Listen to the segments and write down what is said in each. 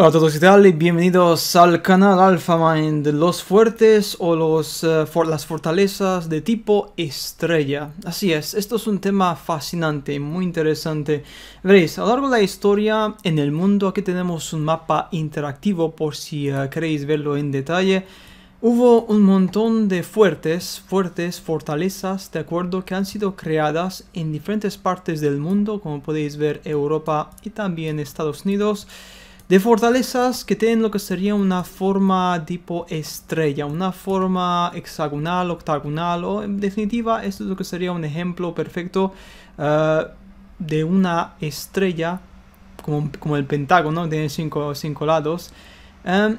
Hola a todos, ¿qué tal? Y bienvenidos al canal AlphaMind, los fuertes o las fortalezas de tipo estrella. Así es, esto es un tema fascinante, muy interesante. Veréis, a lo largo de la historia en el mundo, aquí tenemos un mapa interactivo por si queréis verlo en detalle. Hubo un montón de fortalezas, de acuerdo, que han sido creadas en diferentes partes del mundo, como podéis ver Europa y también Estados Unidos. De fortalezas que tienen lo que sería una forma tipo estrella, una forma hexagonal, octagonal, o en definitiva esto es lo que sería un ejemplo perfecto de una estrella, como el pentágono, tiene cinco lados.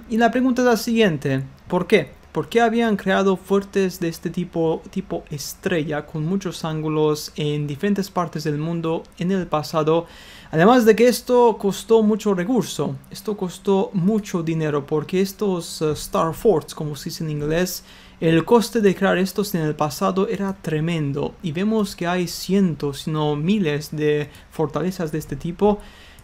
Y la pregunta es la siguiente, ¿por qué? ¿Por qué habían creado fuertes de este tipo estrella con muchos ángulos en diferentes partes del mundo en el pasado? Además de que esto costó mucho recurso, esto costó mucho dinero, porque estos Star Forts, como se dice en inglés, el coste de crear estos en el pasado era tremendo. Y vemos que hay cientos, si no miles de fortalezas de este tipo,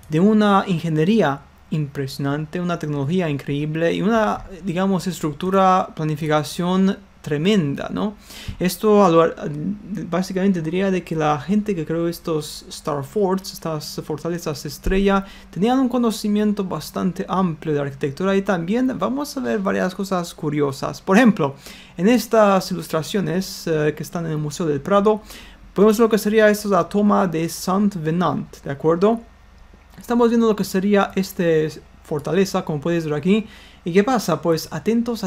de una ingeniería impresionante, una tecnología increíble y una, digamos, estructura, planificación tremenda, ¿no? Esto básicamente diría de que la gente que creó estos Star Forts, estas fortalezas estrella, tenían un conocimiento bastante amplio de arquitectura. Y también vamos a ver varias cosas curiosas. Por ejemplo, en estas ilustraciones que están en el Museo del Prado, podemos ver lo que sería esta la toma de Saint-Venant, ¿de acuerdo? Estamos viendo lo que sería esta fortaleza, como podéis ver aquí. ¿Y qué pasa? Pues atentos,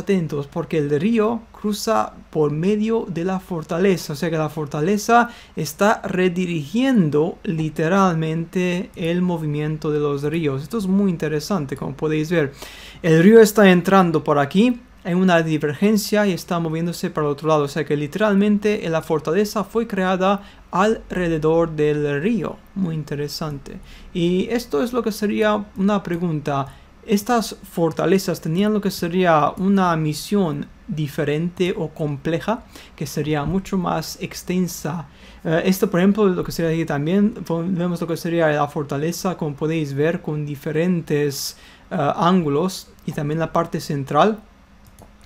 porque el río cruza por medio de la fortaleza. O sea que la fortaleza está redirigiendo literalmente el movimiento de los ríos. Esto es muy interesante, como podéis ver. El río está entrando por aquí, hay una divergencia y está moviéndose para el otro lado. O sea que literalmente la fortaleza fue creada alrededor del río. Muy interesante. Y esto es lo que sería una pregunta. ¿Estas fortalezas tenían lo que sería una misión diferente o compleja, que sería mucho más extensa? Esto, por ejemplo, lo que sería aquí también, vemos lo que sería la fortaleza, como podéis ver, con diferentes ángulos, y también la parte central.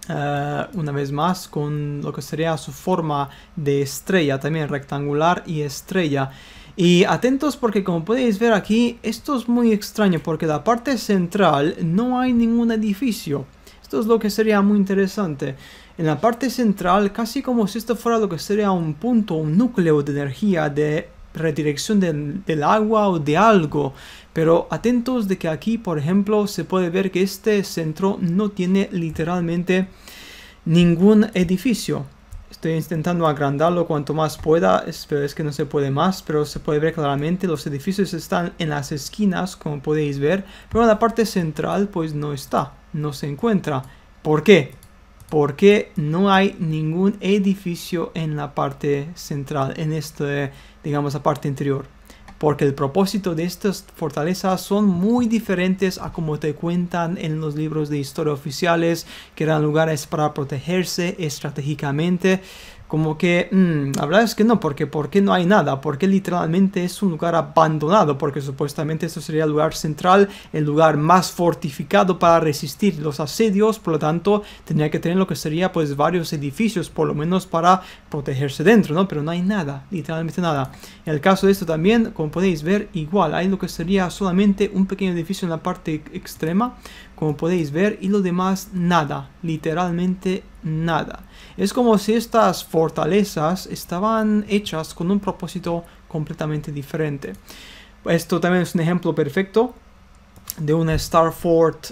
Una vez más con lo que sería su forma de estrella, también rectangular y estrella. Y atentos porque, como podéis ver aquí, esto es muy extraño porque la parte central no hay ningún edificio. Esto es lo que sería muy interesante. En la parte central, casi como si esto fuera lo que sería un punto, un núcleo de energía, de redirección del agua o de algo. Pero atentos de que aquí, por ejemplo, se puede ver que este centro no tiene literalmente ningún edificio. Estoy intentando agrandarlo cuanto más pueda, pero es que no se puede más, pero se puede ver claramente. Los edificios están en las esquinas, como podéis ver, pero en la parte central pues no está, no se encuentra. ¿Por qué? Porque no hay ningún edificio en la parte central, en digamos, la parte interior. Porque el propósito de estas fortalezas son muy diferentes a como te cuentan en los libros de historia oficiales, que eran lugares para protegerse estratégicamente. Como que, la verdad es que no, porque ¿por qué no hay nada? Porque literalmente es un lugar abandonado, porque supuestamente esto sería el lugar central, el lugar más fortificado para resistir los asedios. Por lo tanto, tendría que tener lo que sería pues varios edificios, por lo menos para protegerse dentro, ¿no? Pero no hay nada, literalmente nada. En el caso de esto también, como podéis ver, igual hay lo que sería solamente un pequeño edificio en la parte extrema, como podéis ver, y lo demás nada, literalmente nada. Es como si estas fortalezas estaban hechas con un propósito completamente diferente. Esto también es un ejemplo perfecto de una Star Fort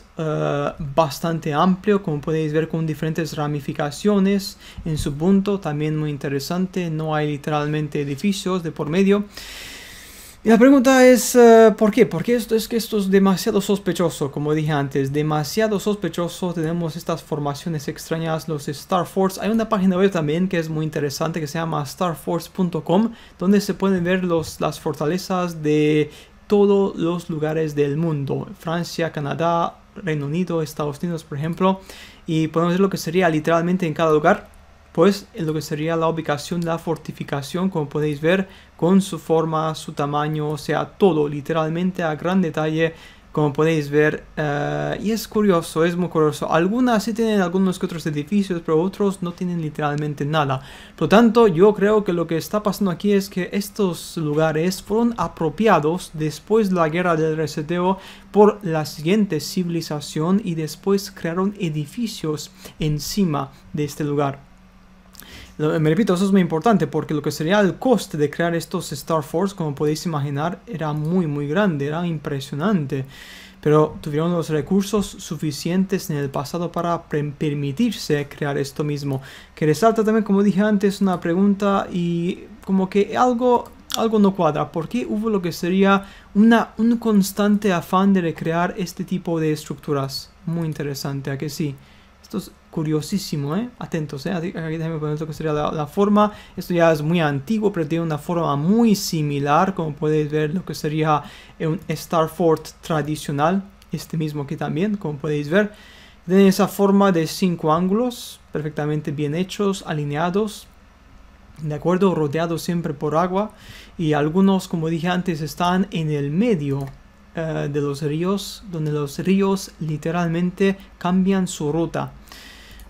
bastante amplio, como podéis ver, con diferentes ramificaciones en su punto, también muy interesante. No hay literalmente edificios de por medio. Y la pregunta es, ¿por qué? Porque esto es demasiado sospechoso, como dije antes, demasiado sospechoso. Tenemos estas formaciones extrañas, los Star Forts. Hay una página web también que es muy interesante, que se llama starforts.com, donde se pueden ver las fortalezas de todos los lugares del mundo. Francia, Canadá, Reino Unido, Estados Unidos, por ejemplo. Y podemos ver lo que sería literalmente en cada lugar, pues en lo que sería la ubicación de la fortificación, como podéis ver, con su forma, su tamaño, o sea, todo literalmente a gran detalle como podéis ver, y es curioso, es muy curioso. Algunas sí tienen algunos que otros edificios, pero otros no tienen literalmente nada. Por lo tanto, yo creo que lo que está pasando aquí es que estos lugares fueron apropiados después de la guerra del reseteo por la siguiente civilización y después crearon edificios encima de este lugar. Me repito, eso es muy importante porque lo que sería el coste de crear estos Star Forts, como podéis imaginar, era muy grande, era impresionante. Pero tuvieron los recursos suficientes en el pasado para permitirse crear esto mismo. Que resalta también, como dije antes, una pregunta y como que algo no cuadra. ¿Por qué hubo lo que sería un constante afán de recrear este tipo de estructuras? Muy interesante, ¿a que sí? Esto es curiosísimo, ¿eh? Atentos, ¿eh? Aquí déjame poner lo que sería la forma. Esto ya es muy antiguo, pero tiene una forma muy similar. Como podéis ver, lo que sería un Star Fort tradicional. Este mismo aquí también, como podéis ver. Tiene esa forma de 5 ángulos, perfectamente bien hechos, alineados. De acuerdo, rodeados siempre por agua. Y algunos, como dije antes, están en el medio de los ríos, donde los ríos literalmente cambian su ruta.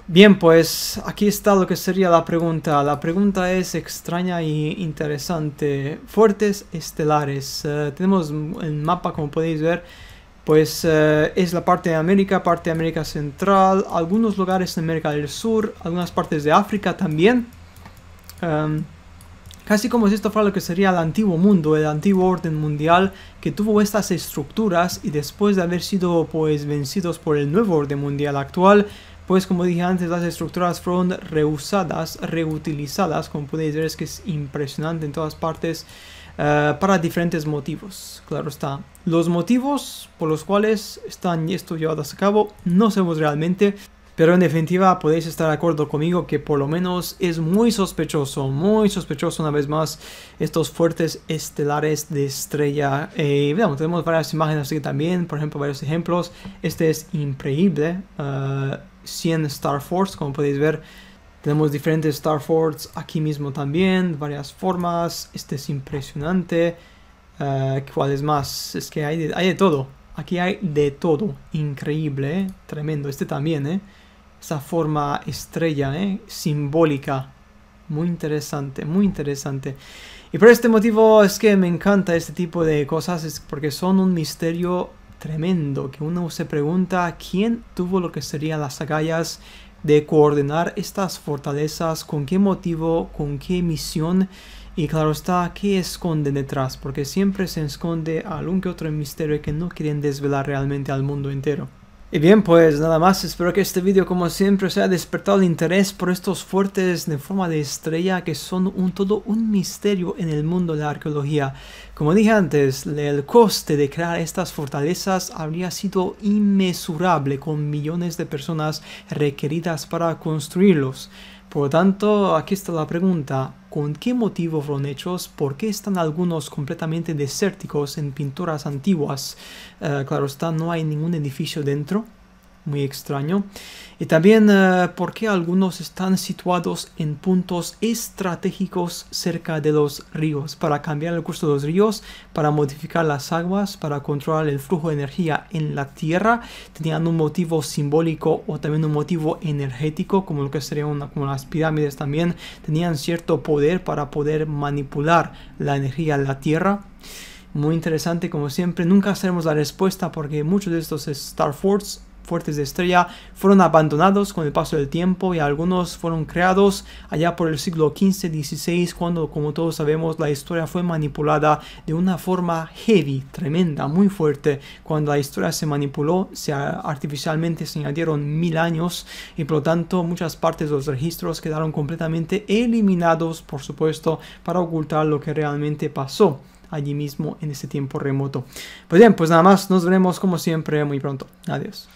Bien, pues aquí está lo que sería la pregunta. La pregunta es extraña y interesante. Fuertes estelares. Tenemos el mapa, como podéis ver. Pues es la parte de América Central, algunos lugares en América del Sur, algunas partes de África también. Casi como si esto fuera lo que sería el antiguo mundo, el antiguo orden mundial, que tuvo estas estructuras y después de haber sido pues vencidos por el nuevo orden mundial actual, pues como dije antes, las estructuras fueron reusadas, reutilizadas, como podéis ver es que es impresionante en todas partes, para diferentes motivos, claro está. Los motivos por los cuales están esto llevados a cabo no sabemos realmente. Pero en definitiva podéis estar de acuerdo conmigo que por lo menos es muy sospechoso una vez más estos fuertes estelares de estrella. Veamos, tenemos varias imágenes aquí también, por ejemplo varios ejemplos. Este es increíble, 100 Star Forts, como podéis ver. Tenemos diferentes Star Forts aquí mismo también, varias formas. Este es impresionante. ¿Cuál es más? Es que hay de todo. Aquí hay de todo. Increíble, tremendo. Este también, esa forma estrella, simbólica. Muy interesante, muy interesante. Y por este motivo es que me encanta este tipo de cosas, es porque son un misterio tremendo, que uno se pregunta quién tuvo lo que serían las agallas de coordinar estas fortalezas, con qué motivo, con qué misión. Y claro está, ¿qué esconden detrás? Porque siempre se esconde algún que otro misterio que no quieren desvelar realmente al mundo entero. Y bien, pues nada más, espero que este vídeo como siempre os haya despertado el interés por estos fuertes de forma de estrella que son todo un misterio en el mundo de la arqueología. Como dije antes, el coste de crear estas fortalezas habría sido inmesurable con millones de personas requeridas para construirlos. Por lo tanto, aquí está la pregunta, ¿con qué motivo fueron hechos? ¿Por qué están algunos completamente desérticos en pinturas antiguas? Claro está, no hay ningún edificio dentro, muy extraño. Y también, ¿por qué algunos están situados en puntos estratégicos cerca de los ríos? Para cambiar el curso de los ríos, para modificar las aguas, para controlar el flujo de energía en la tierra. Tenían un motivo simbólico o también un motivo energético, como lo que sería como las pirámides también. Tenían cierto poder para poder manipular la energía en la tierra. Muy interesante, como siempre. Nunca sabremos la respuesta porque muchos de estos Star Forts, fuertes de estrella, fueron abandonados con el paso del tiempo y algunos fueron creados allá por el siglo XV-XVI, cuando, como todos sabemos, la historia fue manipulada de una forma heavy, tremenda, muy fuerte. Cuando la historia se manipuló, artificialmente se añadieron 1000 años y por lo tanto muchas partes de los registros quedaron completamente eliminados, por supuesto, para ocultar lo que realmente pasó allí mismo en ese tiempo remoto. Pues bien, pues nada más, nos veremos como siempre muy pronto. Adiós.